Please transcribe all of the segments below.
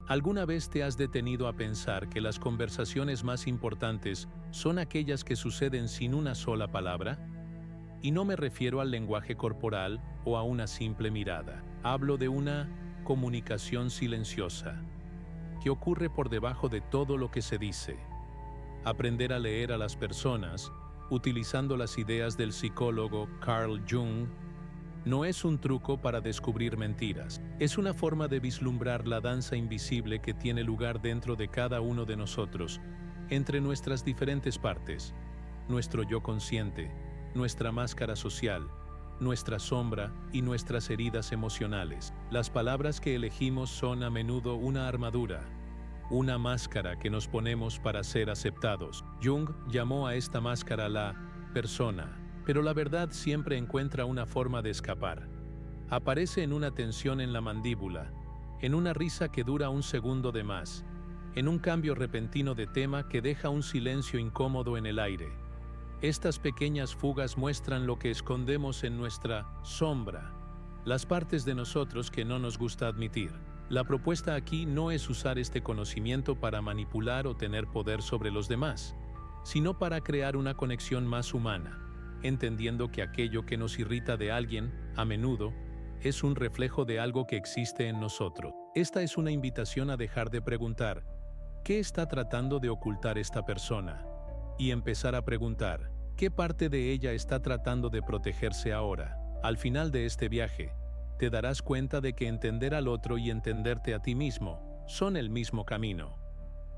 ¿Alguna vez te has detenido a pensar que las conversaciones más importantes son aquellas que suceden sin una sola palabra? Y no me refiero al lenguaje corporal o a una simple mirada. Hablo de una comunicación silenciosa, que ocurre por debajo de todo lo que se dice. Aprender a leer a las personas, utilizando las ideas del psicólogo Carl Jung, no es un truco para descubrir mentiras. Es una forma de vislumbrar la danza invisible que tiene lugar dentro de cada uno de nosotros, entre nuestras diferentes partes, nuestro yo consciente, nuestra máscara social, nuestra sombra y nuestras heridas emocionales. Las palabras que elegimos son a menudo una armadura, una máscara que nos ponemos para ser aceptados. Jung llamó a esta máscara la persona, pero la verdad siempre encuentra una forma de escapar. Aparece en una tensión en la mandíbula, en una risa que dura un segundo de más, en un cambio repentino de tema que deja un silencio incómodo en el aire. Estas pequeñas fugas muestran lo que escondemos en nuestra sombra, las partes de nosotros que no nos gusta admitir. La propuesta aquí no es usar este conocimiento para manipular o tener poder sobre los demás, sino para crear una conexión más humana, entendiendo que aquello que nos irrita de alguien, a menudo, es un reflejo de algo que existe en nosotros. Esta es una invitación a dejar de preguntar, ¿qué está tratando de ocultar esta persona? Y empezar a preguntar, ¿qué parte de ella está tratando de protegerse ahora? Al final de este viaje, te darás cuenta de que entender al otro y entenderte a ti mismo son el mismo camino.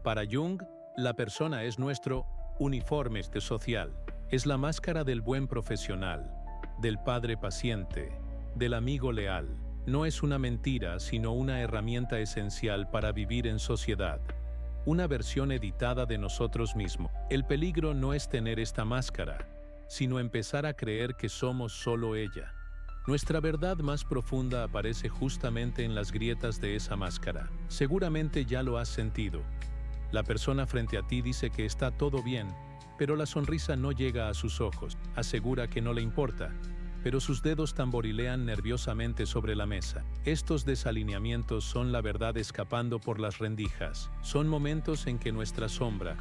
Para Jung, la persona es nuestro uniforme social. Es la máscara del buen profesional, del padre paciente, del amigo leal. No es una mentira, sino una herramienta esencial para vivir en sociedad. Una versión editada de nosotros mismos. El peligro no es tener esta máscara, sino empezar a creer que somos solo ella. Nuestra verdad más profunda aparece justamente en las grietas de esa máscara. Seguramente ya lo has sentido. La persona frente a ti dice que está todo bien, pero la sonrisa no llega a sus ojos. Asegura que no le importa, pero sus dedos tamborilean nerviosamente sobre la mesa. Estos desalineamientos son la verdad escapando por las rendijas. Son momentos en que nuestra sombra,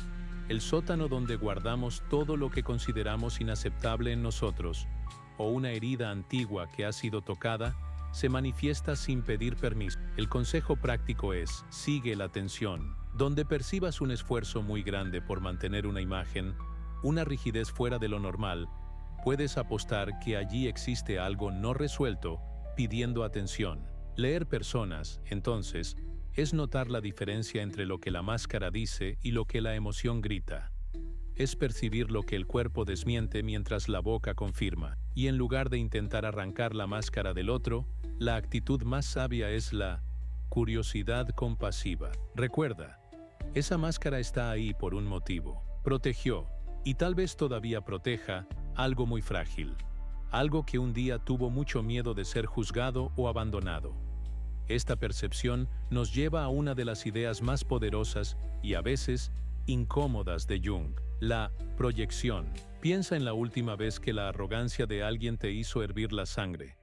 el sótano donde guardamos todo lo que consideramos inaceptable en nosotros, o una herida antigua que ha sido tocada, se manifiesta sin pedir permiso. El consejo práctico es, sigue la tensión. Donde percibas un esfuerzo muy grande por mantener una imagen, una rigidez fuera de lo normal, puedes apostar que allí existe algo no resuelto, pidiendo atención. Leer personas, entonces, es notar la diferencia entre lo que la máscara dice y lo que la emoción grita. Es percibir lo que el cuerpo desmiente mientras la boca confirma. Y en lugar de intentar arrancar la máscara del otro, la actitud más sabia es la curiosidad compasiva. Recuerda, esa máscara está ahí por un motivo. Protegió, y tal vez todavía proteja, algo muy frágil. Algo que un día tuvo mucho miedo de ser juzgado o abandonado. Esta percepción nos lleva a una de las ideas más poderosas y a veces incómodas de Jung, la proyección. Piensa en la última vez que la arrogancia de alguien te hizo hervir la sangre,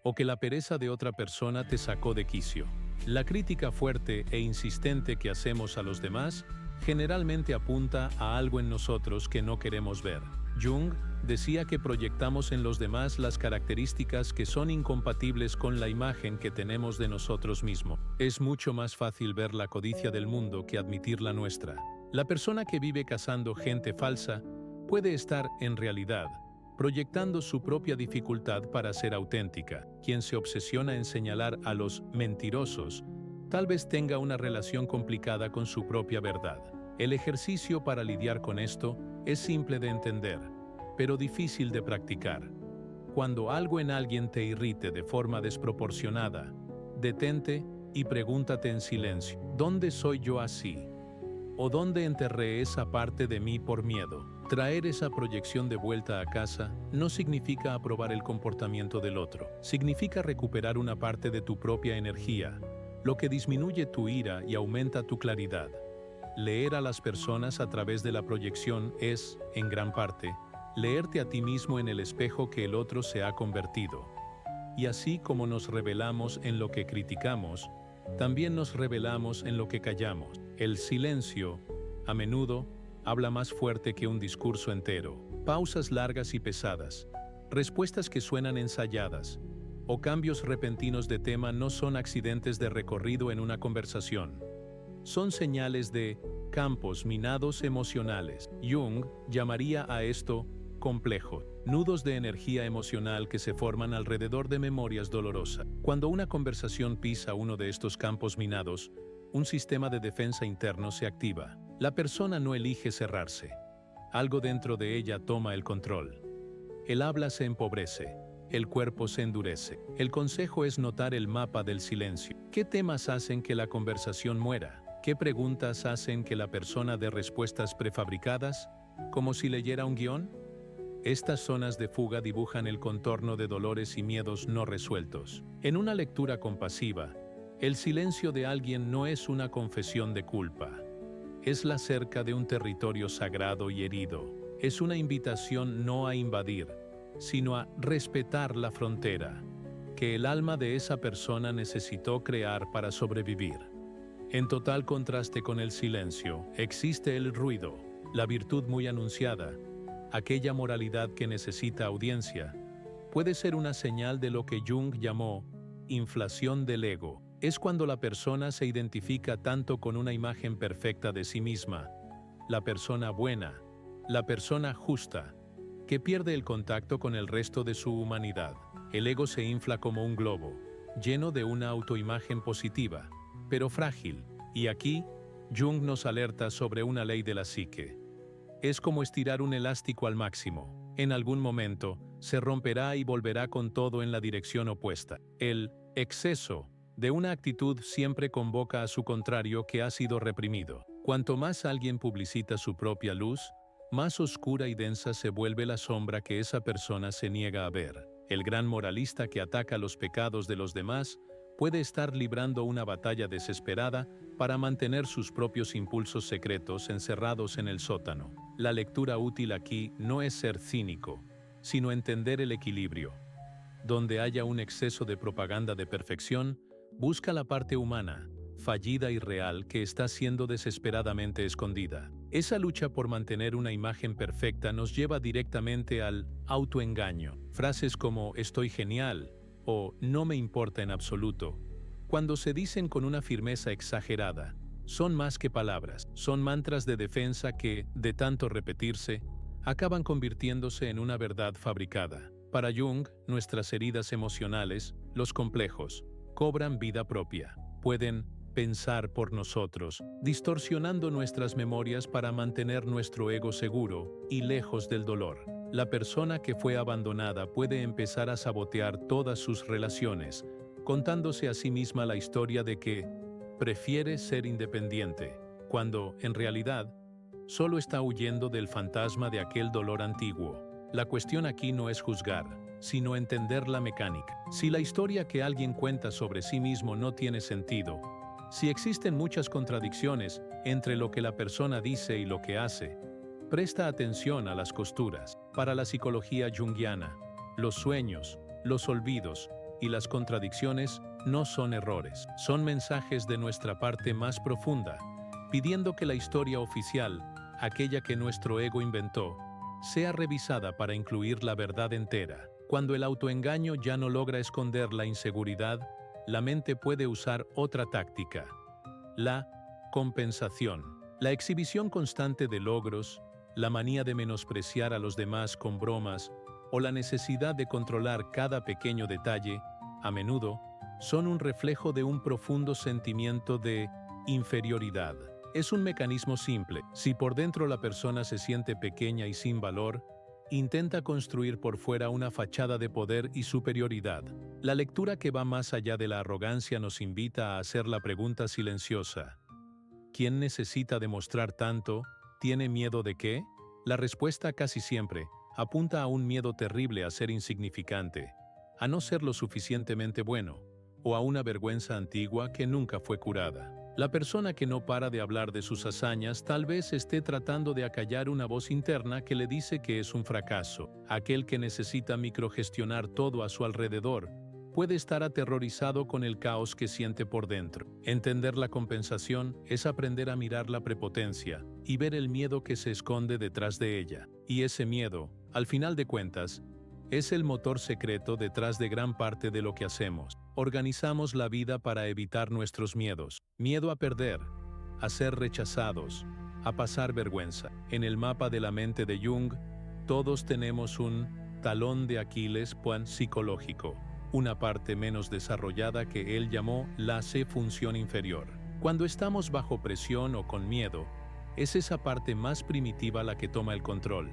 o que la pereza de otra persona te sacó de quicio. La crítica fuerte e insistente que hacemos a los demás generalmente apunta a algo en nosotros que no queremos ver. Jung decía que proyectamos en los demás las características que son incompatibles con la imagen que tenemos de nosotros mismos. Es mucho más fácil ver la codicia del mundo que admitir la nuestra. La persona que vive cazando gente falsa puede estar, en realidad, proyectando su propia dificultad para ser auténtica. Quien se obsesiona en señalar a los mentirosos, tal vez tenga una relación complicada con su propia verdad. El ejercicio para lidiar con esto es simple de entender, pero difícil de practicar. Cuando algo en alguien te irrite de forma desproporcionada, detente y pregúntate en silencio, ¿dónde soy yo así? ¿O dónde enterré esa parte de mí por miedo? Traer esa proyección de vuelta a casa no significa aprobar el comportamiento del otro. Significa recuperar una parte de tu propia energía, lo que disminuye tu ira y aumenta tu claridad. Leer a las personas a través de la proyección es, en gran parte, leerte a ti mismo en el espejo que el otro se ha convertido. Y así como nos revelamos en lo que criticamos, también nos revelamos en lo que callamos. El silencio, a menudo, habla más fuerte que un discurso entero. Pausas largas y pesadas, respuestas que suenan ensayadas, o cambios repentinos de tema no son accidentes de recorrido en una conversación. Son señales de campos minados emocionales. Jung llamaría a esto complejo, nudos de energía emocional que se forman alrededor de memorias dolorosas. Cuando una conversación pisa uno de estos campos minados, un sistema de defensa interno se activa. La persona no elige cerrarse. Algo dentro de ella toma el control. El habla se empobrece. El cuerpo se endurece. El consejo es notar el mapa del silencio. ¿Qué temas hacen que la conversación muera? ¿Qué preguntas hacen que la persona dé respuestas prefabricadas, como si leyera un guión? Estas zonas de fuga dibujan el contorno de dolores y miedos no resueltos. En una lectura compasiva, el silencio de alguien no es una confesión de culpa. Es la cerca de un territorio sagrado y herido. Es una invitación no a invadir, sino a respetar la frontera que el alma de esa persona necesitó crear para sobrevivir. En total contraste con el silencio, existe el ruido, la virtud muy anunciada, aquella moralidad que necesita audiencia. Puede ser una señal de lo que Jung llamó inflación del ego. Es cuando la persona se identifica tanto con una imagen perfecta de sí misma, la persona buena, la persona justa, que pierde el contacto con el resto de su humanidad. El ego se infla como un globo, lleno de una autoimagen positiva, pero frágil, y aquí, Jung nos alerta sobre una ley de la psique. Es como estirar un elástico al máximo. En algún momento, se romperá y volverá con todo en la dirección opuesta. El exceso de una actitud siempre convoca a su contrario que ha sido reprimido. Cuanto más alguien publicita su propia luz, más oscura y densa se vuelve la sombra que esa persona se niega a ver. El gran moralista que ataca los pecados de los demás puede estar librando una batalla desesperada para mantener sus propios impulsos secretos encerrados en el sótano. La lectura útil aquí no es ser cínico, sino entender el equilibrio. Donde haya un exceso de propaganda de perfección, busca la parte humana, fallida y real que está siendo desesperadamente escondida. Esa lucha por mantener una imagen perfecta nos lleva directamente al autoengaño. Frases como "estoy genial" o "no me importa en absoluto", cuando se dicen con una firmeza exagerada, son más que palabras, son mantras de defensa que, de tanto repetirse, acaban convirtiéndose en una verdad fabricada. Para Jung, nuestras heridas emocionales, los complejos, cobran vida propia. Pueden pensar por nosotros, distorsionando nuestras memorias para mantener nuestro ego seguro y lejos del dolor. La persona que fue abandonada puede empezar a sabotear todas sus relaciones, contándose a sí misma la historia de que prefiere ser independiente, cuando, en realidad, solo está huyendo del fantasma de aquel dolor antiguo. La cuestión aquí no es juzgar, sino entender la mecánica. Si la historia que alguien cuenta sobre sí mismo no tiene sentido, si existen muchas contradicciones entre lo que la persona dice y lo que hace, presta atención a las costuras. Para la psicología junguiana, los sueños, los olvidos y las contradicciones no son errores, son mensajes de nuestra parte más profunda, pidiendo que la historia oficial, aquella que nuestro ego inventó, sea revisada para incluir la verdad entera. Cuando el autoengaño ya no logra esconder la inseguridad, la mente puede usar otra táctica: la compensación. La exhibición constante de logros, la manía de menospreciar a los demás con bromas o la necesidad de controlar cada pequeño detalle, a menudo, son un reflejo de un profundo sentimiento de inferioridad. Es un mecanismo simple. Si por dentro la persona se siente pequeña y sin valor, intenta construir por fuera una fachada de poder y superioridad. La lectura que va más allá de la arrogancia nos invita a hacer la pregunta silenciosa: ¿quién necesita demostrar tanto? ¿Tiene miedo de qué? La respuesta casi siempre apunta a un miedo terrible a ser insignificante, a no ser lo suficientemente bueno, o a una vergüenza antigua que nunca fue curada. La persona que no para de hablar de sus hazañas tal vez esté tratando de acallar una voz interna que le dice que es un fracaso. Aquel que necesita microgestionar todo a su alrededor puede estar aterrorizado con el caos que siente por dentro. Entender la compensación es aprender a mirar la prepotencia y ver el miedo que se esconde detrás de ella. Y ese miedo, al final de cuentas, es el motor secreto detrás de gran parte de lo que hacemos. Organizamos la vida para evitar nuestros miedos. Miedo a perder, a ser rechazados, a pasar vergüenza. En el mapa de la mente de Jung, todos tenemos un talón de Aquiles psicológico, una parte menos desarrollada que él llamó la función inferior. Cuando estamos bajo presión o con miedo, es esa parte más primitiva la que toma el control,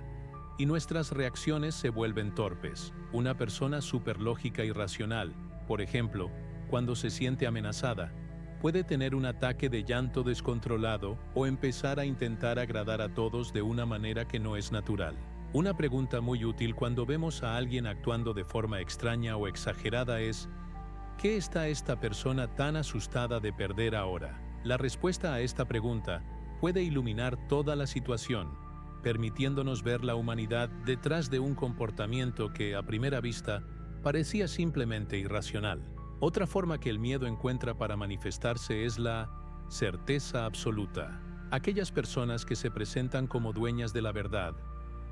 y nuestras reacciones se vuelven torpes. Una persona superlógica y racional, por ejemplo, cuando se siente amenazada, puede tener un ataque de llanto descontrolado o empezar a intentar agradar a todos de una manera que no es natural. Una pregunta muy útil cuando vemos a alguien actuando de forma extraña o exagerada es: ¿qué está esta persona tan asustada de perder ahora? La respuesta a esta pregunta puede iluminar toda la situación, permitiéndonos ver la humanidad detrás de un comportamiento que, a primera vista, parecía simplemente irracional. Otra forma que el miedo encuentra para manifestarse es la certeza absoluta. Aquellas personas que se presentan como dueñas de la verdad,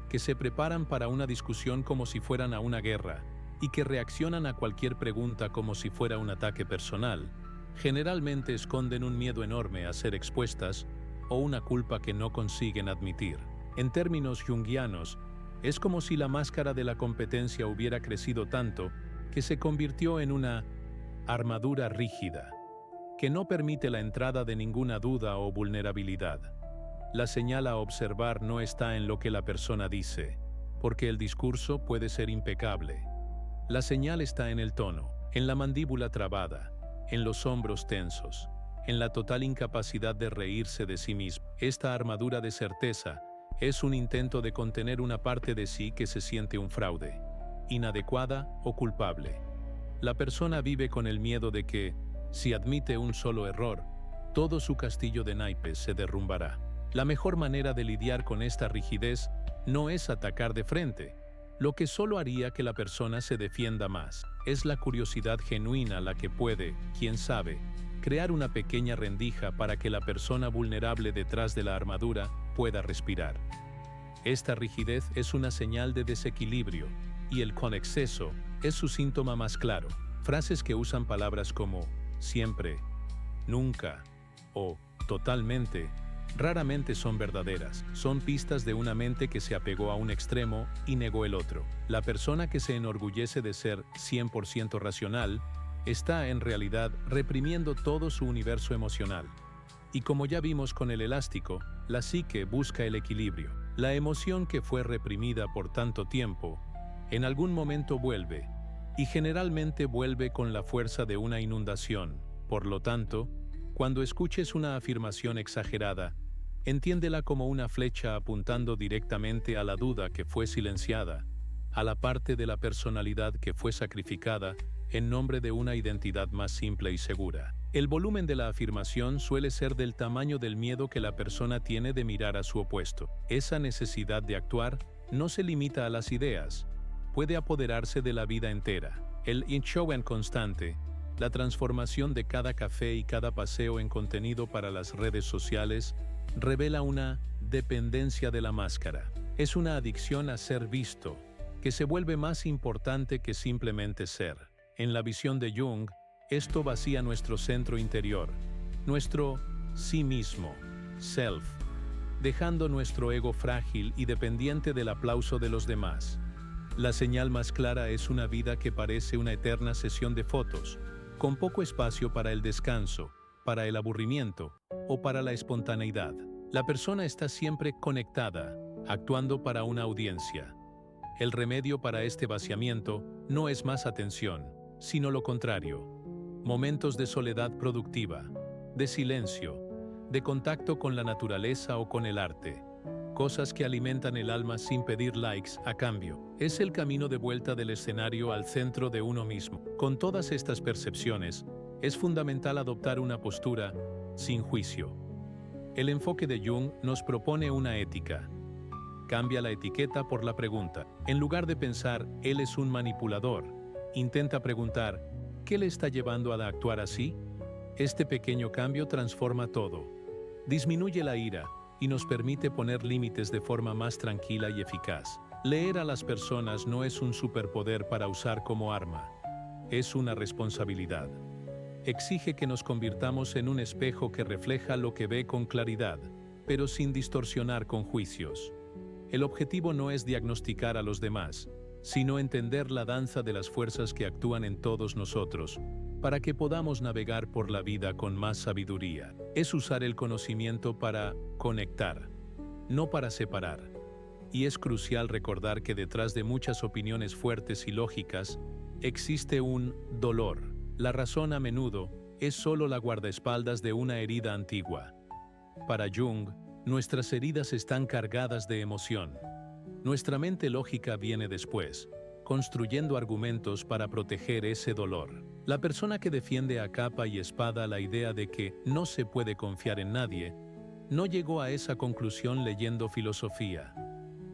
que se preparan para una discusión como si fueran a una guerra y que reaccionan a cualquier pregunta como si fuera un ataque personal, generalmente esconden un miedo enorme a ser expuestas o una culpa que no consiguen admitir. En términos junguianos, es como si la máscara de la competencia hubiera crecido tanto que se convirtió en una armadura rígida, que no permite la entrada de ninguna duda o vulnerabilidad. La señal a observar no está en lo que la persona dice, porque el discurso puede ser impecable. La señal está en el tono, en la mandíbula trabada, en los hombros tensos, en la total incapacidad de reírse de sí mismo. Esta armadura de certeza es un intento de contener una parte de sí que se siente un fraude, inadecuada o culpable. La persona vive con el miedo de que, si admite un solo error, todo su castillo de naipes se derrumbará. La mejor manera de lidiar con esta rigidez no es atacar de frente, lo que solo haría que la persona se defienda más. Es la curiosidad genuina la que puede, quién sabe, crear una pequeña rendija para que la persona vulnerable detrás de la armadura pueda respirar. Esta rigidez es una señal de desequilibrio, y el con exceso es su síntoma más claro. Frases que usan palabras como siempre, nunca o totalmente raramente son verdaderas, son pistas de una mente que se apegó a un extremo y negó el otro. La persona que se enorgullece de ser 100% racional está en realidad reprimiendo todo su universo emocional. Y como ya vimos con el elástico, la psique busca el equilibrio. La emoción que fue reprimida por tanto tiempo, en algún momento vuelve, y generalmente vuelve con la fuerza de una inundación. Por lo tanto, cuando escuches una afirmación exagerada, entiéndela como una flecha apuntando directamente a la duda que fue silenciada, a la parte de la personalidad que fue sacrificada en nombre de una identidad más simple y segura. El volumen de la afirmación suele ser del tamaño del miedo que la persona tiene de mirar a su opuesto. Esa necesidad de actuar no se limita a las ideas, puede apoderarse de la vida entera. El show en constante, la transformación de cada café y cada paseo en contenido para las redes sociales, revela una dependencia de la máscara. Es una adicción a ser visto, que se vuelve más importante que simplemente ser. En la visión de Jung, esto vacía nuestro centro interior, nuestro sí mismo, self, dejando nuestro ego frágil y dependiente del aplauso de los demás. La señal más clara es una vida que parece una eterna sesión de fotos, con poco espacio para el descanso, para el aburrimiento o para la espontaneidad. La persona está siempre conectada, actuando para una audiencia. El remedio para este vaciamiento no es más atención, sino lo contrario. Momentos de soledad productiva, de silencio, de contacto con la naturaleza o con el arte. Cosas que alimentan el alma sin pedir likes a cambio. Es el camino de vuelta del escenario al centro de uno mismo. Con todas estas percepciones, es fundamental adoptar una postura sin juicio. El enfoque de Jung nos propone una ética. Cambia la etiqueta por la pregunta. En lugar de pensar, él es un manipulador, intenta preguntar, ¿Qué le está llevando a actuar así? Este pequeño cambio transforma todo. Disminuye la ira y nos permite poner límites de forma más tranquila y eficaz. Leer a las personas no es un superpoder para usar como arma. Es una responsabilidad. Exige que nos convirtamos en un espejo que refleja lo que ve con claridad, pero sin distorsionar con juicios. El objetivo no es diagnosticar a los demás, sino entender la danza de las fuerzas que actúan en todos nosotros, para que podamos navegar por la vida con más sabiduría. Es usar el conocimiento para conectar, no para separar. Y es crucial recordar que detrás de muchas opiniones fuertes y lógicas, existe un dolor. La razón a menudo es solo la guardaespaldas de una herida antigua. Para Jung, nuestras heridas están cargadas de emoción. Nuestra mente lógica viene después, construyendo argumentos para proteger ese dolor. La persona que defiende a capa y espada la idea de que no se puede confiar en nadie, no llegó a esa conclusión leyendo filosofía.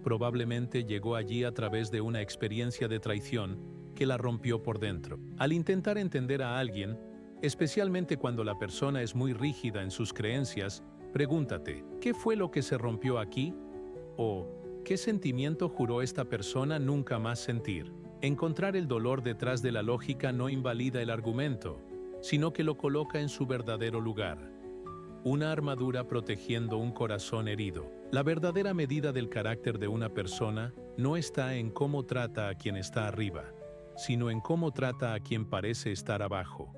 Probablemente llegó allí a través de una experiencia de traición que la rompió por dentro. Al intentar entender a alguien, especialmente cuando la persona es muy rígida en sus creencias, pregúntate, ¿qué fue lo que se rompió aquí? ¿O qué sentimiento juró esta persona nunca más sentir? Encontrar el dolor detrás de la lógica no invalida el argumento, sino que lo coloca en su verdadero lugar. Una armadura protegiendo un corazón herido. La verdadera medida del carácter de una persona no está en cómo trata a quien está arriba, sino en cómo trata a quien parece estar abajo.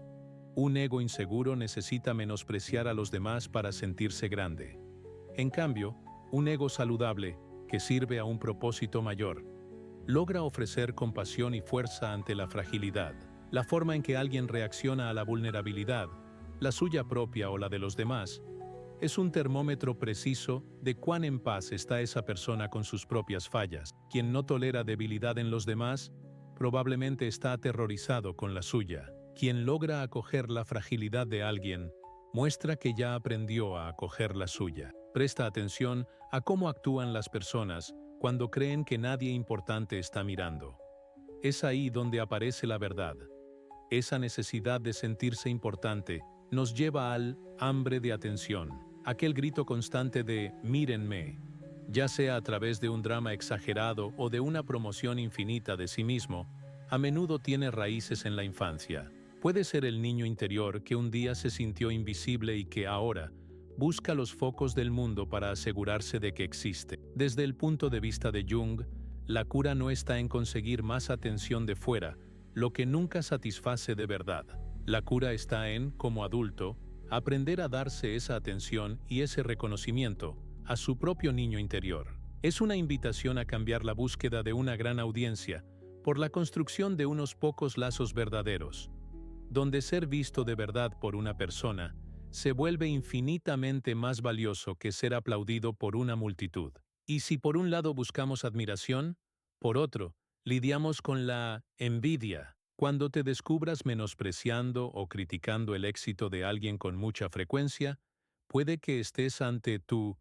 Un ego inseguro necesita menospreciar a los demás para sentirse grande. En cambio, un ego saludable, que sirve a un propósito mayor, logra ofrecer compasión y fuerza ante la fragilidad. La forma en que alguien reacciona a la vulnerabilidad, la suya propia o la de los demás, es un termómetro preciso de cuán en paz está esa persona con sus propias fallas. Quien no tolera debilidad en los demás, probablemente está aterrorizado con la suya. Quien logra acoger la fragilidad de alguien, muestra que ya aprendió a acoger la suya. Presta atención a cómo actúan las personas cuando creen que nadie importante está mirando. Es ahí donde aparece la verdad. Esa necesidad de sentirse importante nos lleva al hambre de atención, aquel grito constante de «mírenme», ya sea a través de un drama exagerado o de una promoción infinita de sí mismo, a menudo tiene raíces en la infancia. Puede ser el niño interior que un día se sintió invisible y que ahora busca los focos del mundo para asegurarse de que existe. Desde el punto de vista de Jung, la cura no está en conseguir más atención de fuera, lo que nunca satisface de verdad. La cura está en, como adulto, aprender a darse esa atención y ese reconocimiento a su propio niño interior. Es una invitación a cambiar la búsqueda de una gran audiencia por la construcción de unos pocos lazos verdaderos, donde ser visto de verdad por una persona se vuelve infinitamente más valioso que ser aplaudido por una multitud. Y si por un lado buscamos admiración, por otro, lidiamos con la envidia. Cuando te descubras menospreciando o criticando el éxito de alguien con mucha frecuencia, puede que estés ante tu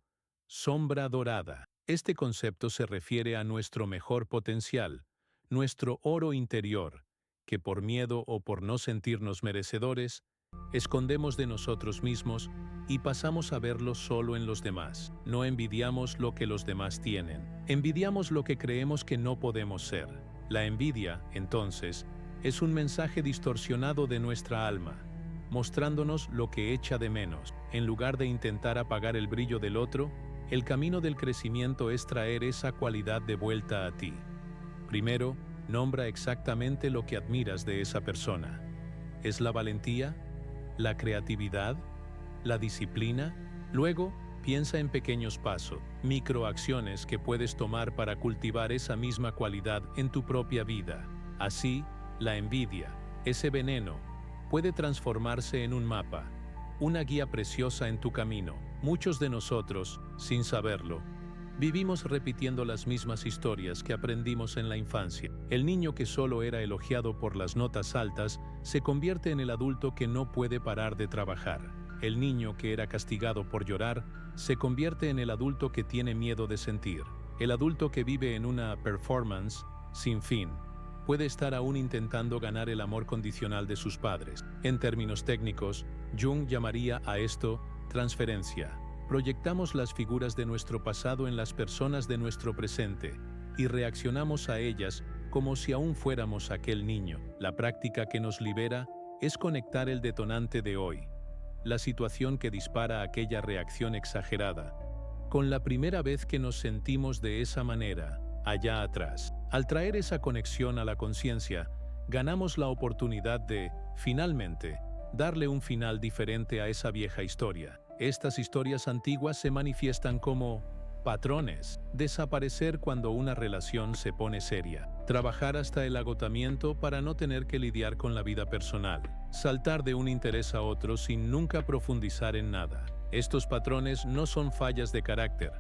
sombra dorada. Este concepto se refiere a nuestro mejor potencial, nuestro oro interior, que por miedo o por no sentirnos merecedores, escondemos de nosotros mismos y pasamos a verlo solo en los demás. No envidiamos lo que los demás tienen. Envidiamos lo que creemos que no podemos ser. La envidia, entonces, es un mensaje distorsionado de nuestra alma, mostrándonos lo que echa de menos. En lugar de intentar apagar el brillo del otro, el camino del crecimiento es traer esa cualidad de vuelta a ti. Primero, nombra exactamente lo que admiras de esa persona. ¿Es la valentía? ¿La creatividad? ¿La disciplina? Luego, piensa en pequeños pasos, microacciones que puedes tomar para cultivar esa misma cualidad en tu propia vida. Así, la envidia, ese veneno, puede transformarse en un mapa, una guía preciosa en tu camino. Muchos de nosotros, sin saberlo, vivimos repitiendo las mismas historias que aprendimos en la infancia. El niño que solo era elogiado por las notas altas se convierte en el adulto que no puede parar de trabajar. El niño que era castigado por llorar se convierte en el adulto que tiene miedo de sentir. El adulto que vive en una performance sin fin puede estar aún intentando ganar el amor condicional de sus padres. En términos técnicos, Jung llamaría a esto transferencia. Proyectamos las figuras de nuestro pasado en las personas de nuestro presente y reaccionamos a ellas como si aún fuéramos aquel niño. La práctica que nos libera es conectar el detonante de hoy, la situación que dispara aquella reacción exagerada, con la primera vez que nos sentimos de esa manera, allá atrás. Al traer esa conexión a la conciencia, ganamos la oportunidad de, finalmente, darle un final diferente a esa vieja historia. Estas historias antiguas se manifiestan como patrones. Desaparecer cuando una relación se pone seria. Trabajar hasta el agotamiento para no tener que lidiar con la vida personal. Saltar de un interés a otro sin nunca profundizar en nada. Estos patrones no son fallas de carácter.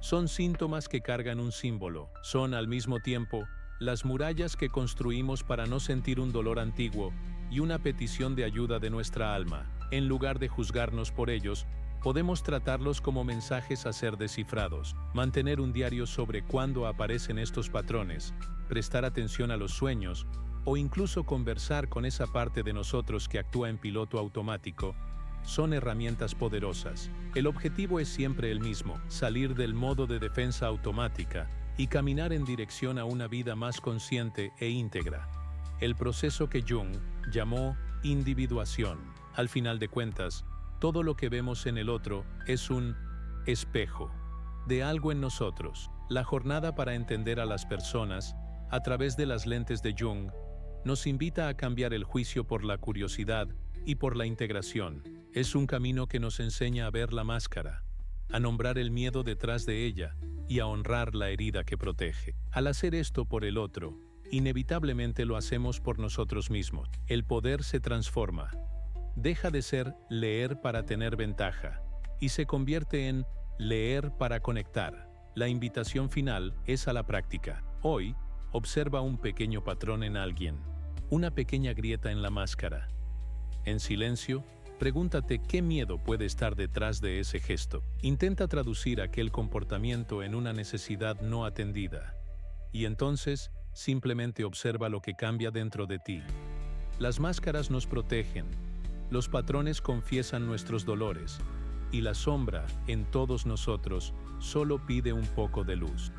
Son síntomas que cargan un símbolo. Son, al mismo tiempo, las murallas que construimos para no sentir un dolor antiguo y una petición de ayuda de nuestra alma. En lugar de juzgarnos por ellos, podemos tratarlos como mensajes a ser descifrados, mantener un diario sobre cuándo aparecen estos patrones, prestar atención a los sueños o incluso conversar con esa parte de nosotros que actúa en piloto automático, son herramientas poderosas. El objetivo es siempre el mismo: salir del modo de defensa automática y caminar en dirección a una vida más consciente e íntegra. El proceso que Jung llamó individuación. Al final de cuentas, todo lo que vemos en el otro es un espejo de algo en nosotros. La jornada para entender a las personas, a través de las lentes de Jung, nos invita a cambiar el juicio por la curiosidad y por la integración. Es un camino que nos enseña a ver la máscara, a nombrar el miedo detrás de ella y a honrar la herida que protege. Al hacer esto por el otro, inevitablemente lo hacemos por nosotros mismos. El poder se transforma. Deja de ser leer para tener ventaja y se convierte en leer para conectar. La invitación final es a la práctica. Hoy, observa un pequeño patrón en alguien, una pequeña grieta en la máscara. En silencio, pregúntate qué miedo puede estar detrás de ese gesto. Intenta traducir aquel comportamiento en una necesidad no atendida. Y entonces, simplemente observa lo que cambia dentro de ti. Las máscaras nos protegen. Los patrones confiesan nuestros dolores, y la sombra, en todos nosotros, solo pide un poco de luz.